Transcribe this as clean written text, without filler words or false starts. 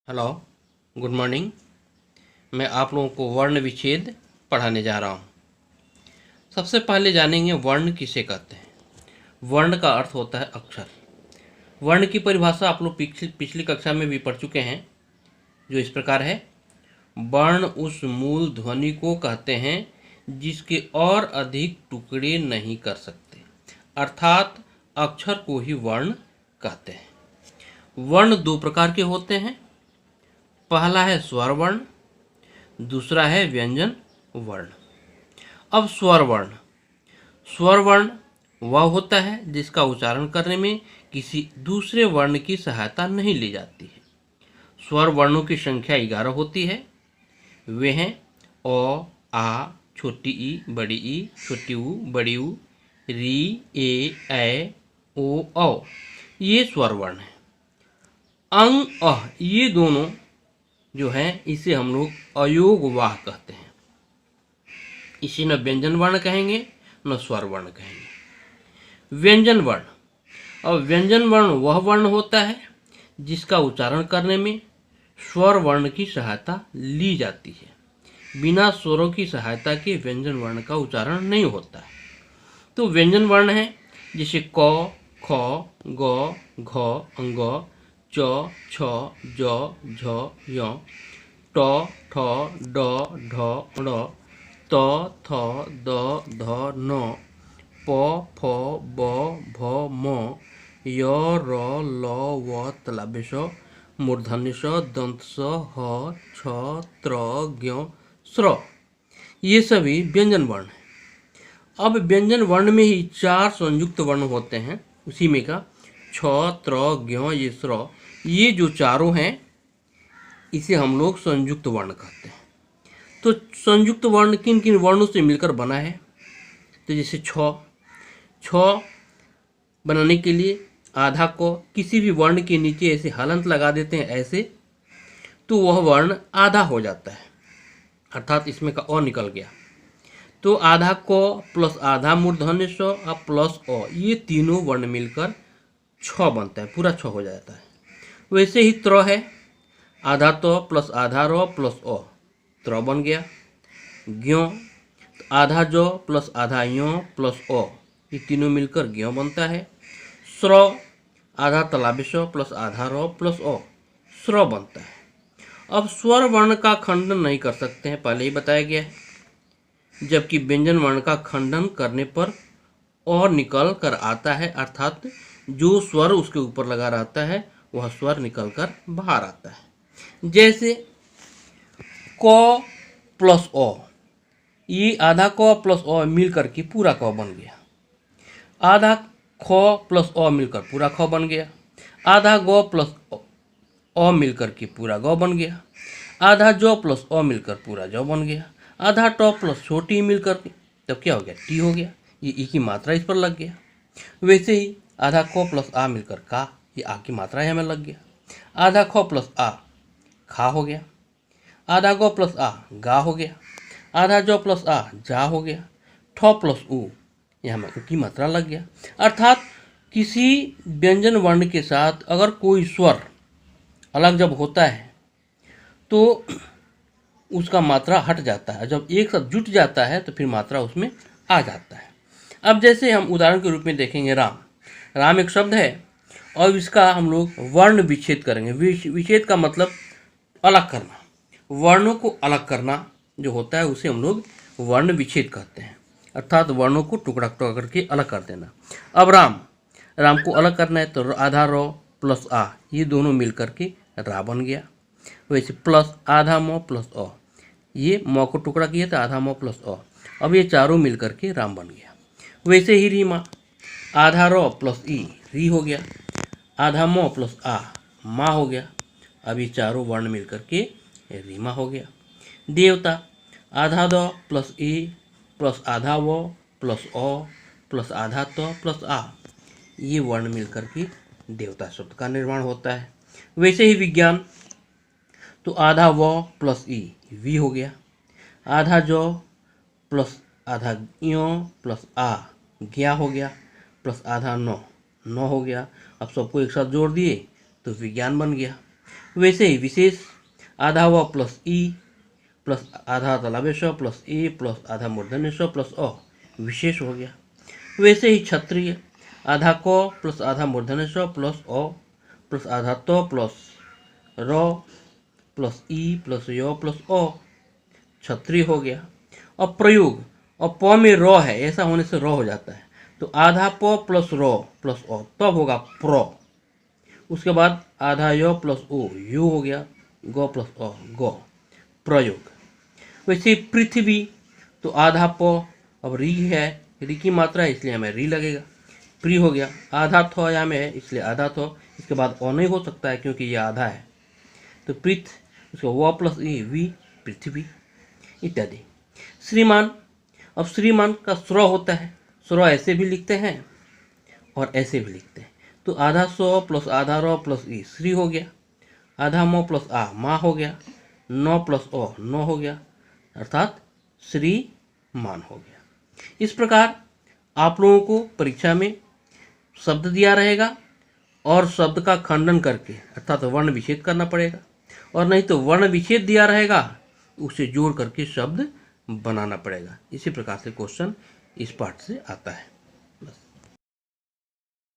Hello, good morning. मैं आप लोगों को वर्ण विच्छेद पढ़ाने जा रहा हूँ। सबसे पहले जानेंगे वर्ण किसे कहते हैं। वर्ण का अर्थ होता है अक्षर। वर्ण की परिभाषा आप लोग पिछली कक्षा में भी पढ़ चुके हैं, जो इस प्रकार है। वर्ण उस मूल ध्वनि को कहते हैं जिसके और अधिक टुकड़े नहीं कर सकते, अर्थात अक्षर को ही वर्ण कहते हैं। वर्ण दो प्रकार के होते हैं। पहला है स्वर वर्ण, दूसरा है व्यंजन वर्ण। अब स्वर वर्ण। स्वर वर्ण वह होता है जिसका उच्चारण करने में किसी दूसरे वर्ण की सहायता नहीं ली जाती है। स्वर वर्णों की संख्या 11 होती है। वे हैं अ, आ, छोटी ई, छोटी ऊ, बड़ी ऊ, री, ए, ओ, औ। ये स्वर वर्ण है। अंग, अह, ये दोनों जो है इसे हम लोग अयोगवाह कहते हैं। इसे न व्यंजन वर्ण कहेंगे न स्वर वर्ण कहेंगे। व्यंजन वर्ण। अब व्यंजन वर्ण वह वर्ण होता है जिसका उच्चारण करने में स्वर वर्ण की सहायता ली जाती है। बिना स्वरों की सहायता के व्यंजन वर्ण का उच्चारण नहीं होता है। तो व्यंजन वर्ण है जैसे क, ख, ग, घ, अंग, च, छ, ज, झ, य, ट, ठ, ड, ढ, ण, त, थ, द, ध, न, प, फ, ब, भ, म, य, र, ल, व, तलाभ्य श, मूर्धन्य ष, दंत स, ह, छ, त्र, ज्ञ, स्र। ये सभी व्यंजन वर्ण हैं। अब व्यंजन वर्ण में ही 4 संयुक्त वर्ण होते हैं, उसी में का छ, त्र, ज्ञ, ये स्र। ये जो चारों हैं इसे हम लोग संयुक्त वर्ण कहते हैं। तो संयुक्त वर्ण किन किन वर्णों से मिलकर बना है? तो जैसे छ, छ बनाने के लिए आधा को किसी भी वर्ण के नीचे ऐसे हलंत लगा देते हैं ऐसे, तो वह वर्ण आधा हो जाता है, अर्थात इसमें का अ निकल गया। तो आधा को प्लस आधा मूर्धन्य स और प्लस अ, ये तीनों वर्ण मिलकर छ बनता है, पूरा छ हो जाता है। वैसे ही त्र है, आधा तो प्लस आधा रो प्लस अ, त्र बन गया। ज्ञ, आधा जो प्लस आधा यो प्लस अ, ये तीनों मिलकर ज्ञ बनता है। स्र, आधा तलाभ्य स प्लस आधा र प्लस अ, स्र बनता है। अब स्वर वर्ण का खंडन नहीं कर सकते हैं, पहले ही बताया गया है। जबकि व्यंजन वर्ण का खंडन करने पर अ निकल कर आता है, अर्थात जो स्वर उसके ऊपर लगा रहता है वह स्वर निकल कर बाहर आता है। जैसे क प्लस अ, ये आधा क प्लस अ मिल करके पूरा क बन गया। आधा ख प्लस अ मिलकर पूरा ख बन गया। आधा ग प्लस अ मिलकर के पूरा ग बन गया। आधा ज प्लस अ मिलकर पूरा ज बन गया। आधा ट प्लस छोटी मिलकर के तब क्या हो गया? टी हो गया। ये ई की मात्रा इस पर लग गया। वैसे ही आधा क प्लस आ मिलकर का, ये आ की मात्रा हमें लग गया। आधा ख प्लस आ खा हो गया। आधा ग प्लस आ गा हो गया। आधा ज प्लस आ जा हो गया। ठ प्लस उ, यहाँ में उ की मात्रा लग गया। अर्थात किसी व्यंजन वर्ण के साथ अगर कोई स्वर अलग जब होता है तो उसका मात्रा हट जाता है, जब एक साथ जुट जाता है तो फिर मात्रा उसमें आ जाता है। अब जैसे हम उदाहरण के रूप में देखेंगे राम। राम एक शब्द है और इसका हम लोग वर्ण विच्छेद करेंगे। विच्छेद का मतलब अलग करना, वर्णों को अलग करना जो होता है उसे हम लोग वर्ण विच्छेद कहते हैं, अर्थात वर्णों को टुकड़ा टुकड़ा करके अलग कर देना। अब राम, राम को अलग करना है तो आधा रो प्लस आ, ये दोनों मिल करके रा बन गया। वैसे प्लस आधा म प्लस अ, ये म को टुकड़ा किया तो आधा म प्लस अ, अब ये चारों मिल करके राम बन गया। वैसे ही रीमा, आधा रो प्लस ई री हो गया। आधा म प्लस आ माँ हो गया। अब ये चारों वर्ण मिल करके रीमा हो गया। देवता, आधा द प्लस ए प्लस आधा व प्लस अ प्लस आधा त प्लस आ, ये वर्ण मिल करके देवता शब्द का निर्माण होता है। वैसे ही विज्ञान, तो आधा व प्लस ई वी हो गया। आधा जो प्लस आधा यो प्लस आ ज्ञा हो गया, प्लस आधा नौ नौ हो गया। अब सबको एक साथ जोड़ दिए तो विज्ञान बन गया। वैसे ही विशेष आधा व प्लस ई प्लस आधा तालव्य स्व प्लस ए प्लस आधा मूर्धन्य स्व प्लस अ विशेष हो गया। वैसे ही क्षत्रिय आधा क प्लस आधा मूर्धन्य स्व प्लस अ प्लस आधा त प्लस र प्लस ई प्लस य प्लस अ क्षत्रिय हो गया। अब प्रयोग, अब प में र है, ऐसा होने से र हो जाता है, तो आधा प प्लस र प्लस अ तब होगा प्र। उसके बाद आधा य प्लस ओ यू हो गया, ग प्लस अ ग प्रयोग। वैसे पृथ्वी, तो आधा प, अब री है, री की मात्रा है इसलिए हमें री लगेगा, प्री हो गया। आधा थ या में है इसलिए आधा थ, इसके बाद अ नहीं हो सकता है क्योंकि ये आधा है, तो पृथ, उसका व प्लस ई वी पृथ्वी इत्यादि। श्रीमान, अब श्रीमान का स्र होता है, स्र ऐसे भी लिखते हैं और ऐसे भी लिखते हैं, तो आधा सौ प्लस आधा र प्लस ई श्री हो गया, आधा म प्लस आ माँ हो गया, नौ प्लस अ नौ हो गया, अर्थात श्रीमान हो गया। इस प्रकार आप लोगों को परीक्षा में शब्द दिया रहेगा और शब्द का खंडन करके अर्थात वर्ण विच्छेद करना पड़ेगा, और नहीं तो वर्ण विच्छेद दिया रहेगा उसे जोड़ करके शब्द बनाना पड़ेगा। इसी प्रकार से क्वेश्चन इस पाठ से आता है।